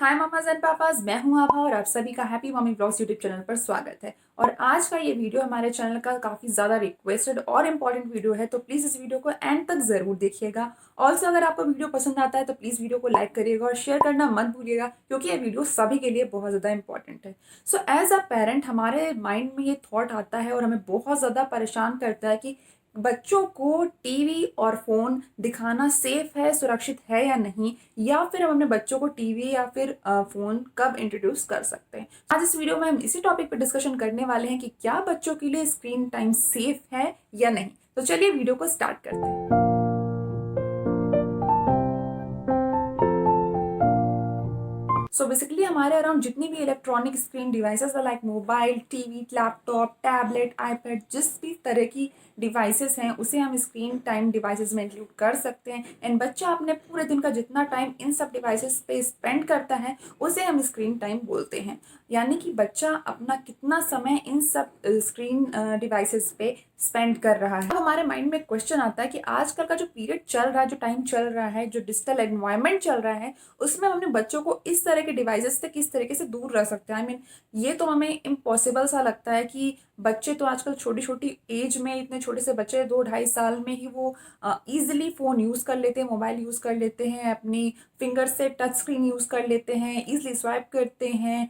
Hi mama's and papa's, मैं हूं आभा और आप सभी का happy mummy blogs YouTube channel पर स्वागत है। और आज का ये वीडियो हमारे चैनल का काफ़ी ज़्यादा रिक्वेस्टेड और इम्पॉर्टेंट वीडियो है, तो प्लीज़ इस वीडियो को एंड तक ज़रूर देखिएगा। ऑल्सो अगर आपको वीडियो पसंद आता है तो प्लीज़ वीडियो को लाइक करिएगा और शेयर करना मत भूलिएगा, क्योंकि ये वीडियो सभी के लिए बहुत ज़्यादा इंपॉर्टेंट है। सो एज अ पेरेंट हमारे माइंड में ये थॉट आता है और हमें बहुत ज़्यादा परेशान करता है कि बच्चों को टीवी और फोन दिखाना सेफ है, सुरक्षित है या नहीं, या फिर हम अपने बच्चों को टीवी या फिर फोन कब इंट्रोड्यूस कर सकते हैं। आज इस वीडियो में हम इसी टॉपिक पर डिस्कशन करने वाले हैं कि क्या बच्चों के लिए स्क्रीन टाइम सेफ है या नहीं। तो चलिए वीडियो को स्टार्ट करते हैं। सो बेसिकली हमारे अराउंड जितनी भी इलेक्ट्रॉनिक स्क्रीन डिवाइसेस है, like mobile, TV, laptop, tablet, iPad, जिस भी तरह की डिवाइसेस हैं उसे हम स्क्रीन टाइम डिवाइसेस में इंक्लूड कर सकते हैं। एंड बच्चा अपने पूरे दिन का जितना टाइम इन सब डिवाइसेस पे स्पेंड करता है उसे हम स्क्रीन टाइम बोलते हैं। यानी कि बच्चा अपना कितना समय इन सब स्क्रीन डिवाइसेस पे स्पेंड कर रहा है। अब हमारे माइंड में क्वेश्चन आता है कि आजकल का जो पीरियड चल रहा है, जो टाइम चल रहा है, जो डिजिटल एनवायरनमेंट चल रहा है, उसमें हम अपने बच्चों को इस तरह के डिवाइसेस से किस तरीके से दूर रख सकते हैं। आई मीन ये तो हमें इम्पॉसिबल सा लगता है कि बच्चे तो आजकल छोटी छोटी एज में, इतने छोटे से बच्चे 2-2.5 साल में ही वो ईजिली फ़ोन यूज़ कर लेते हैं, मोबाइल यूज़ कर लेते हैं, अपनी फिंगर से टच स्क्रीन यूज़ कर लेते हैं, ईजिली स्वाइप करते हैं,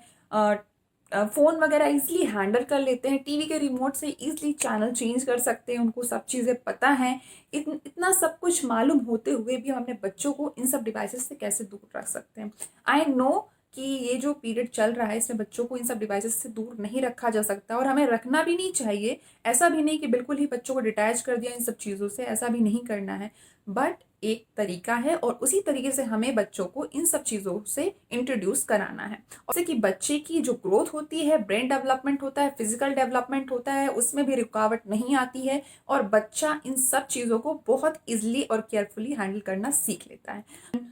फ़ोन वगैरह ईजिली हैंडल कर लेते हैं, टीवी के रिमोट से ईजिली चैनल चेंज कर सकते हैं, उनको सब चीज़ें पता हैं। इतना सब कुछ मालूम होते हुए भी हम अपने बच्चों को इन सब डिवाइसेस से कैसे दूर रख सकते हैं। आई नो कि ये जो पीरियड चल रहा है इसमें बच्चों को इन सब डिवाइसेस से दूर नहीं रखा जा सकता और हमें रखना भी नहीं चाहिए। ऐसा भी नहीं कि बिल्कुल ही बच्चों को डिटैच कर दिया इन सब चीज़ों से, ऐसा भी नहीं करना है। बट एक तरीका है और उसी तरीके से हमें बच्चों को इन सब चीज़ों से इंट्रोड्यूस कराना है। और जैसे कि बच्चे की जो ग्रोथ होती है, ब्रेन डेवलपमेंट होता है, फिजिकल डेवलपमेंट होता है, उसमें भी रुकावट नहीं आती है और बच्चा इन सब चीज़ों को बहुत ईजिली और केयरफुली हैंडल करना सीख लेता है।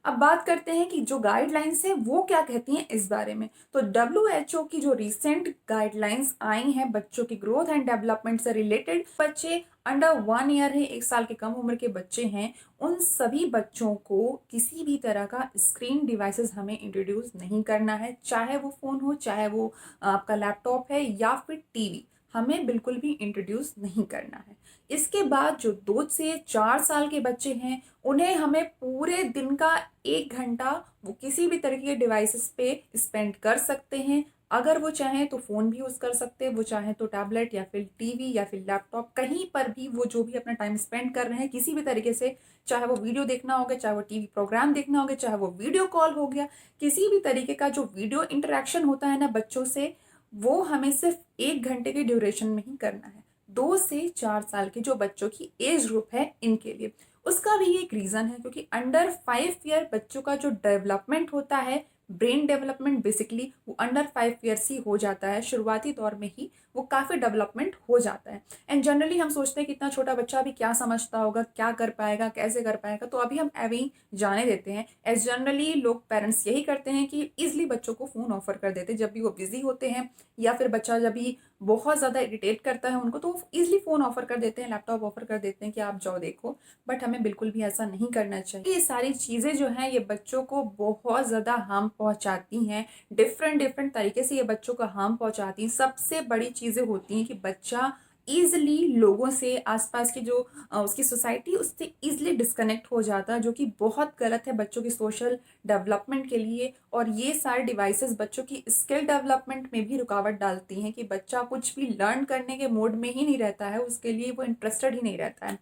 अब बात करते हैं कि जो गाइडलाइंस है वो क्या कहती हैं इस बारे में। तो WHO की जो रिसेंट गाइडलाइंस आई हैं बच्चों की ग्रोथ एंड डेवलपमेंट से रिलेटेड, बच्चे अंडर 1 ईयर है, 1 साल के कम उम्र के बच्चे हैं, उन सभी बच्चों को किसी भी तरह का स्क्रीन डिवाइसेस हमें इंट्रोड्यूस नहीं करना है। चाहे वो फ़ोन हो, चाहे वो आपका लैपटॉप है या फिर टीवी, हमें बिल्कुल भी इंट्रोड्यूस नहीं करना है। इसके बाद जो 2 से 4 साल के बच्चे हैं उन्हें हमें पूरे दिन का 1 घंटा वो किसी भी तरह के डिवाइसेस पे स्पेंड कर सकते हैं। अगर वो चाहें तो फ़ोन भी यूज़ कर सकते हैं, वो चाहें तो टैबलेट या फिर टीवी या फिर लैपटॉप, कहीं पर भी वो जो भी अपना टाइम स्पेंड कर रहे हैं किसी भी तरीके से, चाहे वो वीडियो देखना हो गया, चाहे वो टीवी प्रोग्राम देखना हो गया, चाहे वो वीडियो कॉल हो गया, किसी भी तरीके का जो वीडियो इंटरेक्शन होता है ना बच्चों से, वो हमें सिर्फ 1 घंटे के ड्यूरेशन में ही करना है। 2 से 4 साल के जो बच्चों की एज ग्रुप है इनके लिए। उसका भी एक रीज़न है क्योंकि अंडर 5 ईयर बच्चों का जो डेवलपमेंट होता है, ब्रेन डेवलपमेंट बेसिकली वो अंडर 5 ईयर्स ही हो जाता है। शुरुआती दौर में ही वो काफ़ी डेवलपमेंट हो जाता है। एंड जनरली हम सोचते हैं कि इतना छोटा बच्चा अभी क्या समझता होगा, क्या कर पाएगा, कैसे कर पाएगा, तो अभी हम ऐवे ही जाने देते हैं। एज जनरली लोग पेरेंट्स यही करते हैं कि ईजिली बच्चों को फ़ोन ऑफर कर देते हैं जब भी वो बिजी होते हैं, या फिर बच्चा जब भी बहुत ज़्यादा इरिटेट करता है उनको तो ईजिली फ़ोन ऑफर कर देते हैं, लैपटॉप ऑफर कर देते हैं कि आप जाओ देखो। बट हमें बिल्कुल भी ऐसा नहीं करना चाहिए। ये सारी चीज़ें जो हैं ये बच्चों को बहुत ज़्यादा हार्म पहुंचाती हैं, डिफरेंट डिफरेंट तरीके से ये बच्चों को हार्म पहुंचाती हैं। सबसे बड़ी चीज़ें होती हैं कि बच्चा ईजिली लोगों से, आसपास की जो उसकी सोसाइटी, उससे ईजिली डिस्कनेक्ट हो जाता है, जो कि बहुत गलत है बच्चों की सोशल डेवलपमेंट के लिए। और ये सारे डिवाइसेस बच्चों की स्किल डेवलपमेंट में भी रुकावट डालती हैं कि बच्चा कुछ भी लर्न करने के मोड में ही नहीं रहता है, उसके लिए वो इंटरेस्टेड ही नहीं रहता है।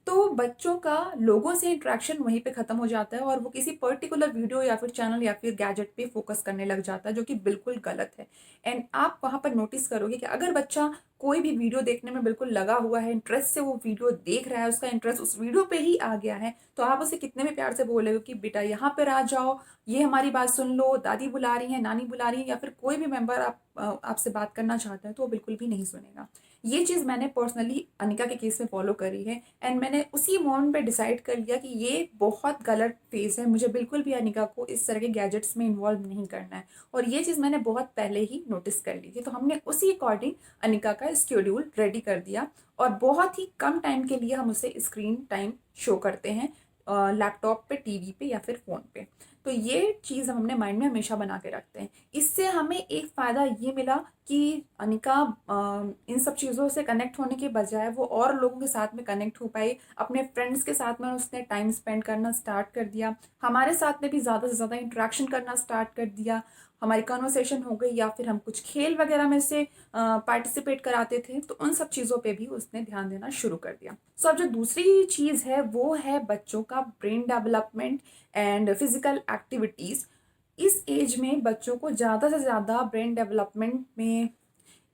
तो बच्चों का लोगों से इंट्रैक्शन वहीं पे ख़त्म हो जाता है और वो किसी पर्टिकुलर वीडियो या फिर चैनल या फिर गैजेट पे फोकस करने लग जाता है, जो कि बिल्कुल गलत है। एंड आप वहाँ पर नोटिस करोगे कि अगर बच्चा कोई भी वीडियो देखने में बिल्कुल लगा हुआ है, इंटरेस्ट से वो वीडियो देख रहा है, उसका इंटरेस्ट उस वीडियो पे ही आ गया है, तो आप उसे कितने भी प्यार से बोलोगे कि बेटा यहाँ पर आ जाओ, ये हमारी बात सुन लो, दादी बुला रही हैं, नानी बुला रही हैं, या फिर कोई भी मेंबर आपसे बात करना चाहता है, तो वो बिल्कुल भी नहीं सुनेगा। ये चीज़ मैंने पर्सनली अनिका के केस में फॉलो करी है। एंड मैंने उसी मोमेंट पे डिसाइड कर लिया कि ये बहुत गलत फेज़ है, मुझे बिल्कुल भी अनिका को इस तरह के गैजेट्स में इन्वॉल्व नहीं करना है। और ये चीज़ मैंने बहुत पहले ही नोटिस कर ली थी, तो हमने उसी अकॉर्डिंग अनिका का शेड्यूल रेडी कर दिया और बहुत ही कम टाइम के लिए हम उसे स्क्रीन टाइम शो करते हैं, लैपटॉप पे, टीवी पे या फिर फ़ोन पे। तो ये चीज़ हम अपने माइंड में हमेशा बना के रखते हैं। इससे हमें एक फ़ायदा ये मिला कि अनिका इन सब चीज़ों से कनेक्ट होने के बजाय वो और लोगों के साथ में कनेक्ट हो पाई। अपने फ्रेंड्स के साथ में उसने टाइम स्पेंड करना स्टार्ट कर दिया। हमारे साथ में भी ज़्यादा से ज़्यादा इंटरेक्शन करना स्टार्ट कर दिया। हमारी कन्वर्सेशन हो गई, या फिर हम कुछ खेल वगैरह में से पार्टिसिपेट कराते थे, तो उन सब चीज़ों पे भी उसने ध्यान देना शुरू कर दिया। सो अब जो दूसरी चीज़ है वो है बच्चों का brain development and physical activities. इस एज में बच्चों को ज़्यादा से ज़्यादा ब्रेन डेवलपमेंट में,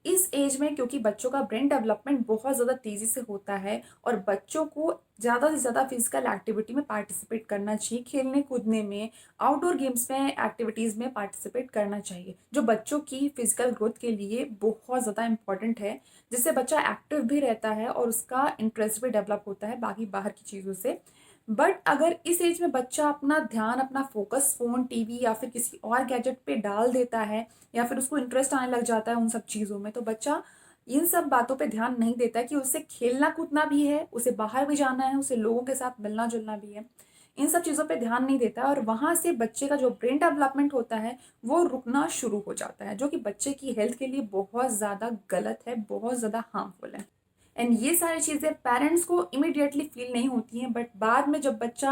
इस एज में क्योंकि बच्चों का ब्रेन डेवलपमेंट बहुत ज़्यादा तेज़ी से होता है, और बच्चों को ज़्यादा से ज़्यादा फिजिकल एक्टिविटी में पार्टिसिपेट करना चाहिए, खेलने कूदने में, आउटडोर गेम्स में, एक्टिविटीज़ में पार्टिसिपेट करना चाहिए, जो बच्चों की फिजिकल ग्रोथ के लिए बहुत ज़्यादा इंपॉर्टेंट है, जिससे बच्चा एक्टिव भी रहता है और उसका इंटरेस्ट भी डेवलप होता है बाकी बाहर की चीज़ों से। बट अगर इस एज में बच्चा अपना ध्यान, अपना फोकस फ़ोन, टीवी या फिर किसी और गैजेट पे डाल देता है, या फिर उसको इंटरेस्ट आने लग जाता है उन सब चीज़ों में, तो बच्चा इन सब बातों पे ध्यान नहीं देता कि उसे खेलना कूदना भी है, उसे बाहर भी जाना है, उसे लोगों के साथ मिलना जुलना भी है। इन सब चीज़ों पे ध्यान नहीं देता, और वहाँ से बच्चे का जो ब्रेन डेवलपमेंट होता है वो रुकना शुरू हो जाता है, जो कि बच्चे की हेल्थ के लिए बहुत ज़्यादा गलत है, बहुत ज़्यादा हार्मफुल है। एंड ये सारी चीज़ें पेरेंट्स को इमीडिएटली फील नहीं होती हैं, बट बाद में जब बच्चा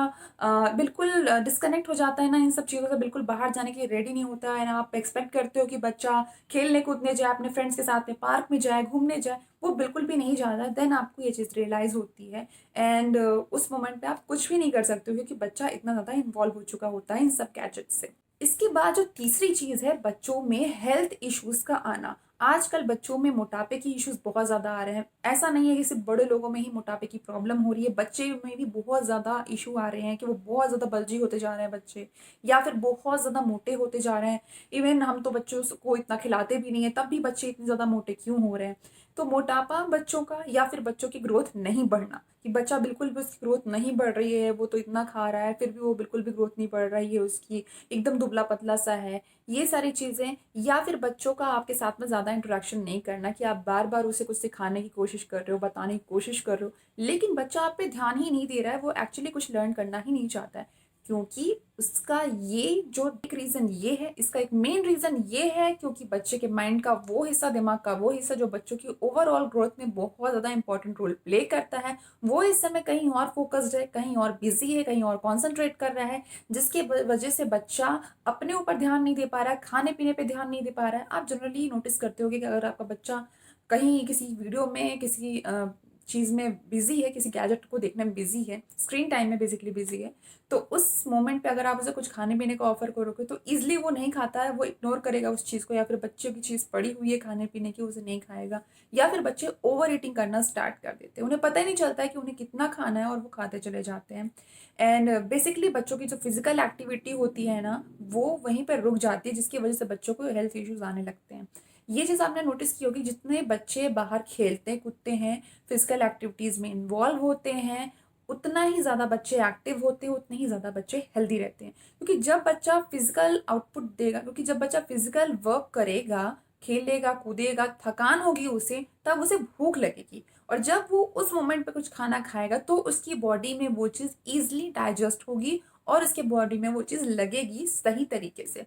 बिल्कुल डिस्कनेक्ट हो जाता है ना इन सब चीज़ों से, बिल्कुल बाहर जाने के लिए रेडी नहीं होता है ना, आप एक्सपेक्ट करते हो कि बच्चा खेलने कूदने जाए, अपने फ्रेंड्स के साथ में पार्क में जाए, घूमने जाए, वो बिल्कुल भी नहीं जाता, देन आपको ये चीज़ रियलाइज़ होती है। एंड उस मोमेंट पे आप कुछ भी नहीं कर सकते हो, क्योंकि बच्चा इतना ज़्यादा इन्वॉल्व हो चुका होता है इन सब गैजेट से। इसके बाद जो तीसरी चीज़ है, बच्चों में हेल्थ इश्यूज़ का आना। आजकल बच्चों में मोटापे की इश्यूज़ बहुत ज़्यादा आ रहे हैं। ऐसा नहीं है कि सिर्फ़ बड़े लोगों में ही मोटापे की प्रॉब्लम हो रही है, बच्चे में भी बहुत ज़्यादा इश्यू आ रहे हैं कि वो बहुत ज़्यादा बल्जी होते जा रहे हैं बच्चे, या फिर बहुत ज़्यादा मोटे होते जा रहे हैं। इवन हम तो बच्चों को इतना खिलाते भी नहीं हैं, तब भी बच्चे इतने ज़्यादा मोटे क्यों हो रहे हैं? तो मोटापा बच्चों का, या फिर बच्चों की ग्रोथ नहीं बढ़ना, कि बच्चा बिल्कुल भी उसकी ग्रोथ नहीं बढ़ रही है, वो तो इतना खा रहा है, फिर भी वो बिल्कुल भी ग्रोथ नहीं बढ़ रही है उसकी, एकदम दुबला-पतला सा है। ये सारी चीज़ें, या फिर बच्चों का आपके साथ में ज़्यादा इंटरेक्शन नहीं करना, कि आप बार-बार उसे कुछ सिखाने की कोशिश कर रहे हो, बताने की कोशिश कर रहे हो, लेकिन बच्चा आप पे ध्यान ही नहीं दे रहा है, वो एक्चुअली कुछ लर्न करना ही नहीं चाहता है। क्योंकि उसका ये जो एक रीज़न ये है, इसका एक मेन रीज़न ये है, क्योंकि बच्चे के माइंड का वो हिस्सा, दिमाग का वो हिस्सा जो बच्चों की ओवरऑल ग्रोथ में बहुत ज़्यादा इंपॉर्टेंट रोल प्ले करता है, वो इस समय कहीं और फोकस्ड है, कहीं और बिज़ी है, कहीं और कॉन्संट्रेट कर रहा है, जिसके वजह से बच्चा अपने ऊपर ध्यान नहीं दे पा रहा है, खाने-पीने पे ध्यान नहीं दे पा रहा है। आप जनरली नोटिस करते होंगे कि अगर आपका बच्चा कहीं किसी वीडियो में, किसी चीज़ में बिज़ी है, किसी गैजेट को देखने में बिज़ी है, स्क्रीन टाइम में बेसिकली बिज़ी है, तो उस मोमेंट पे अगर आप उसे कुछ खाने-पीने का ऑफ़र करोगे, तो ईज़िली वो नहीं खाता है, वो इग्नोर करेगा उस चीज़ को, या फिर बच्चों की चीज़ पड़ी हुई है खाने-पीने की, उसे नहीं खाएगा, या फिर बच्चे ओवर ईटिंग करना स्टार्ट कर देते हैं। उन्हें पता ही नहीं चलता है कि उन्हें कितना खाना है, और वो खाते चले जाते हैं। एंड बेसिकली बच्चों की जो फिज़िकल एक्टिविटी होती है ना, वो वहीं पर रुक जाती है, जिसकी वजह से बच्चों को हेल्थ इश्यूज़ आने लगते हैं। ये चीज़ आपने नोटिस की होगी, जितने बच्चे बाहर खेलते कूदते हैं, फिजिकल एक्टिविटीज़ में इन्वॉल्व होते हैं, उतना ही ज़्यादा बच्चे एक्टिव होते हैं, उतने ही ज़्यादा बच्चे हेल्दी रहते हैं। क्योंकि जब बच्चा फिजिकल आउटपुट देगा, क्योंकि जब बच्चा फिजिकल वर्क करेगा, खेलेगा कूदेगा, थकान होगी उसे, तब उसे भूख लगेगी, और जब वो उस मोमेंट पे कुछ खाना खाएगा, तो उसकी बॉडी में वो चीज़ ईजिली डाइजेस्ट होगी, और उसके बॉडी में वो चीज़ लगेगी सही तरीके से।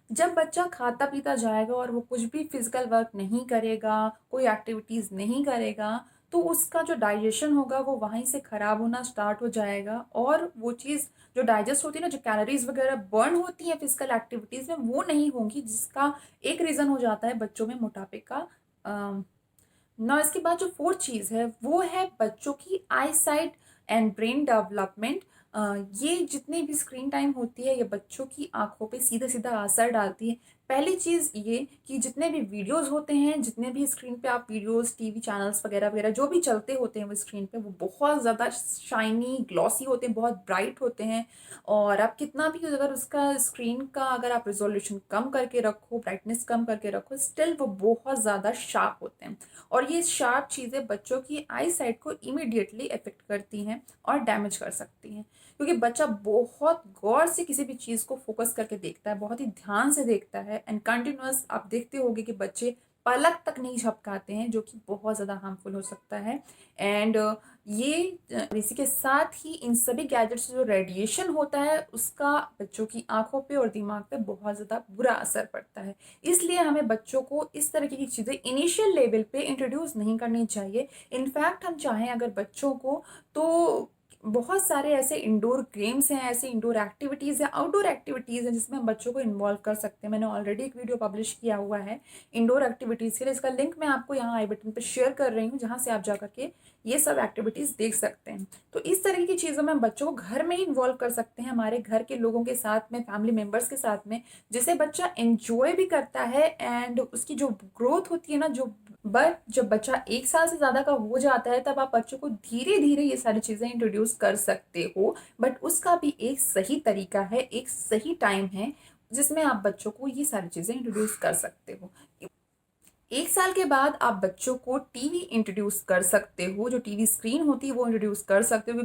जब बच्चा खाता पीता जाएगा और वो कुछ भी फिजिकल वर्क नहीं करेगा, कोई एक्टिविटीज़ नहीं करेगा, तो उसका जो डाइजेशन होगा वो वहीं से ख़राब होना स्टार्ट हो जाएगा, और वो चीज़ जो डाइजेस्ट होती है ना, जो कैलोरीज़ वगैरह बर्न होती हैं फिजिकल एक्टिविटीज़ में, वो नहीं होंगी, जिसका एक रीज़न हो जाता है बच्चों में मोटापे का। ना इसके बाद जो फोर्थ चीज़ है वो है बच्चों की आई साइट एंड ब्रेन डेवलपमेंट। ये जितनी भी स्क्रीन टाइम होती है, ये बच्चों की आंखों पे सीधा सीधा असर डालती है। पहली चीज़ ये कि जितने भी वीडियोस होते हैं, जितने भी स्क्रीन पे आप वीडियोस, टीवी चैनल्स वगैरह वगैरह जो भी चलते होते हैं वो स्क्रीन पे, वो बहुत ज़्यादा शाइनी ग्लॉसी होते हैं, बहुत ब्राइट होते हैं, और आप कितना भी अगर उसका स्क्रीन का अगर आप रिजोल्यूशन कम करके रखो, ब्राइटनेस कम करके रखो, स्टिल वो बहुत ज़्यादा शार्प होते हैं, और ये शार्प चीज़ें बच्चों की आई साइट को इमीडिएटली इफेक्ट करती हैं और डैमेज कर सकती हैं, क्योंकि बच्चा बहुत गौर से किसी भी चीज़ को फोकस करके देखता है, बहुत ही ध्यान से देखता है, एंड कंटिन्यूअस आप देखते होंगे कि बच्चे पलक तक नहीं झपकाते हैं, जो कि बहुत ज़्यादा हार्मफुल हो सकता है। एंड ये इसी के साथ ही इन सभी गैजेट्स से जो रेडिएशन होता है उसका बच्चों की आंखों पे और दिमाग पे बहुत ज़्यादा बुरा असर पड़ता है। इसलिए हमें बच्चों को इस तरीके की चीज़ें इनिशियल लेवल पे इंट्रोड्यूस नहीं करनी चाहिए। इनफैक्ट हम चाहें अगर बच्चों को, तो बहुत सारे ऐसे इंडोर गेम्स हैं, ऐसे इंडोर एक्टिविटीज़ या आउटडोर एक्टिविटीज़ हैं जिसमें हम बच्चों को इन्वॉल्व कर सकते हैं। मैंने ऑलरेडी एक वीडियो पब्लिश किया हुआ है इंडोर एक्टिविटीज़ के लिए, इसका लिंक मैं आपको यहाँ आई बटन पर शेयर कर रही हूँ, जहाँ से आप जाकर के ये सब एक्टिविटीज़ देख सकते हैं। तो इस तरीके की चीज़ों में हम बच्चों को घर में ही इन्वॉल्व कर सकते हैं, हमारे घर के लोगों के साथ में, फैमिली मेम्बर्स के साथ में, जिसे बच्चा एंजॉय भी करता है एंड उसकी जो ग्रोथ होती है ना, बट जब बच्चा 1 साल से ज़्यादा का हो जाता है तब आप बच्चों को धीरे धीरे ये सारी चीज़ें इंट्रोड्यूस कर सकते हो, बट उसका भी एक सही तरीका है, एक सही टाइम है जिसमें आप बच्चों को ये सारी चीज़ें इंट्रोड्यूस कर सकते हो। 1 साल के बाद आप बच्चों को टीवी इंट्रोड्यूस कर सकते हो, जो टीवी स्क्रीन होती है वो इंट्रोड्यूस कर सकते हो,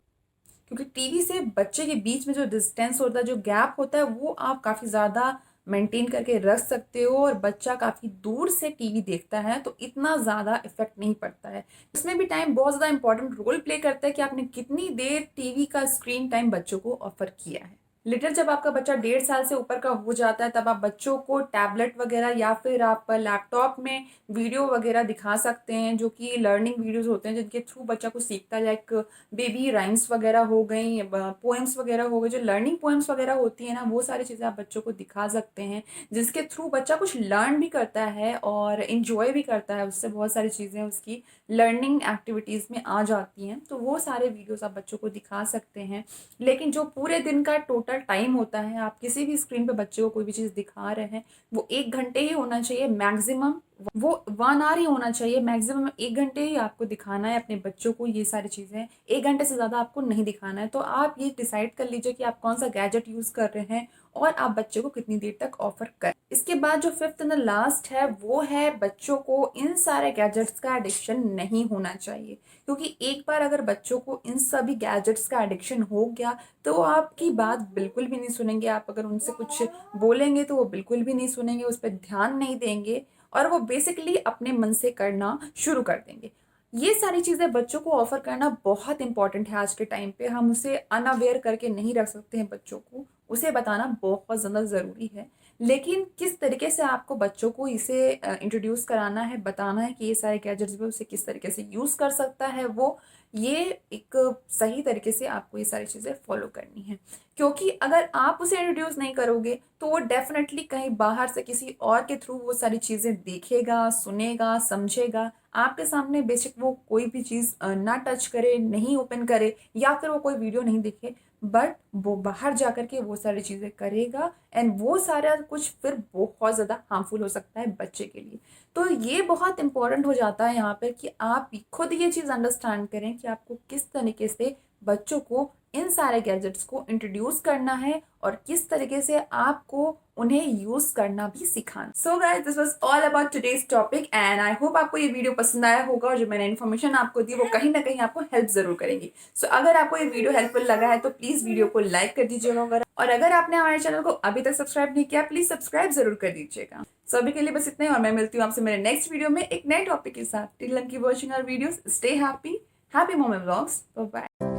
क्योंकि टीवी से बच्चे के बीच में जो डिस्टेंस होता है, जो गैप होता है, वो आप काफ़ी ज़्यादा मेंटेन करके रख सकते हो और बच्चा काफ़ी दूर से टीवी देखता है तो इतना ज़्यादा इफेक्ट नहीं पड़ता है। इसमें भी टाइम बहुत ज़्यादा इंपॉर्टेंट रोल प्ले करता है कि आपने कितनी देर टीवी का स्क्रीन टाइम बच्चों को ऑफर किया है। लिटर जब आपका बच्चा 1.5 साल से ऊपर का हो जाता है तब आप बच्चों को टैबलेट वगैरह या फिर आप लैपटॉप में वीडियो वगैरह दिखा सकते हैं, जो कि लर्निंग वीडियोस होते हैं जिनके थ्रू बच्चा कुछ सीखता है, लाइक बेबी राइम्स वगैरह हो गई, पोएम्स वगैरह हो गए, जो लर्निंग पोएम्स वगैरह होती है ना, वो सारी चीज़ें आप बच्चों को दिखा सकते हैं, जिसके थ्रू बच्चा कुछ लर्न भी करता है और इन्जॉय भी करता है। उससे बहुत सारी चीज़ें उसकी लर्निंग एक्टिविटीज़ में आ जाती हैं, तो वो सारे वीडियोस आप बच्चों को दिखा सकते हैं। लेकिन जो पूरे दिन का टोटल टाइम होता है, आप किसी भी स्क्रीन पे बच्चे को कोई भी चीज़ दिखा रहे हैं, वो 1 घंटे ही होना चाहिए मैक्सिमम, वो 1 आवर ही होना चाहिए मैक्सिमम। 1 घंटे ही आपको दिखाना है अपने बच्चों को ये सारी चीज़ें, 1 घंटे से ज़्यादा आपको नहीं दिखाना है। तो आप ये डिसाइड कर लीजिए कि आप कौन सा गैजेट यूज़ कर रहे हैं और आप बच्चे को कितनी देर तक ऑफर करें। इसके बाद जो फिफ्थ एंड लास्ट है वो है, बच्चों को इन सारे गैजेट्स का एडिक्शन नहीं होना चाहिए, क्योंकि एक बार अगर बच्चों को इन सभी गैजेट्स का एडिक्शन हो गया तो वो आपकी बात बिल्कुल भी नहीं सुनेंगे। आप अगर उनसे कुछ बोलेंगे तो वो बिल्कुल भी नहीं सुनेंगे, उस पर ध्यान नहीं देंगे और वो बेसिकली अपने मन से करना शुरू कर देंगे। ये सारी चीज़ें बच्चों को ऑफर करना बहुत इंपॉर्टेंट है आज के टाइम पे। हम उसे अनअवेयर करके नहीं रख सकते हैं बच्चों को, उसे बताना बहुत ज़्यादा ज़रूरी है। लेकिन किस तरीके से आपको बच्चों को इसे इंट्रोड्यूस कराना है, बताना है कि ये सारे गैजेट्स भी उसे किस तरीके से यूज़ कर सकता है, वो ये एक सही तरीके से आपको ये सारी चीज़ें फॉलो करनी है। क्योंकि अगर आप उसे इंट्रोड्यूस नहीं करोगे तो वो डेफिनेटली कहीं बाहर से किसी और के थ्रू वो सारी चीज़ें देखेगा, सुनेगा, समझेगा। आपके सामने बेशक वो कोई भी चीज़ ना टच करे, नहीं ओपन करे या फिर वो कोई वीडियो नहीं देखे, बट वो बाहर जा कर के वो सारी चीज़ें करेगा एंड वो सारा कुछ फिर बहुत ज़्यादा हार्मफुल हो सकता है बच्चे के लिए। तो ये बहुत इंपॉर्टेंट हो जाता है यहाँ पर कि आप खुद ये चीज़ अंडरस्टैंड करें कि आपको किस तरीके से बच्चों को इन सारे गैजेट्स को इंट्रोड्यूस करना है और किस तरीके से आपको उन्हें यूज करना भी सिखाना। So guys, this was all about today's topic and I hope आपको ये वीडियो पसंद आया होगा और जो मैंने इन्फॉर्मेशन आपको दी वो कहीं ना कहीं आपको हेल्प जरूर करेंगी। सो अगर आपको ये वीडियो हेल्पफुल लगा है तो प्लीज वीडियो को लाइक कर दीजिएगा, और अगर आपने हमारे चैनल को अभी तक सब्सक्राइब नहीं किया प्लीज सब्सक्राइब जरूर कर दीजिएगा। सो अभी के लिए बस इतना ही और मैं मिलती हूँ आपसे मेरे नेक्स्ट वीडियो में एक नए टॉपिक के साथ। Till then keep watching our videos, stay happy, happy moment vlogs, bye bye.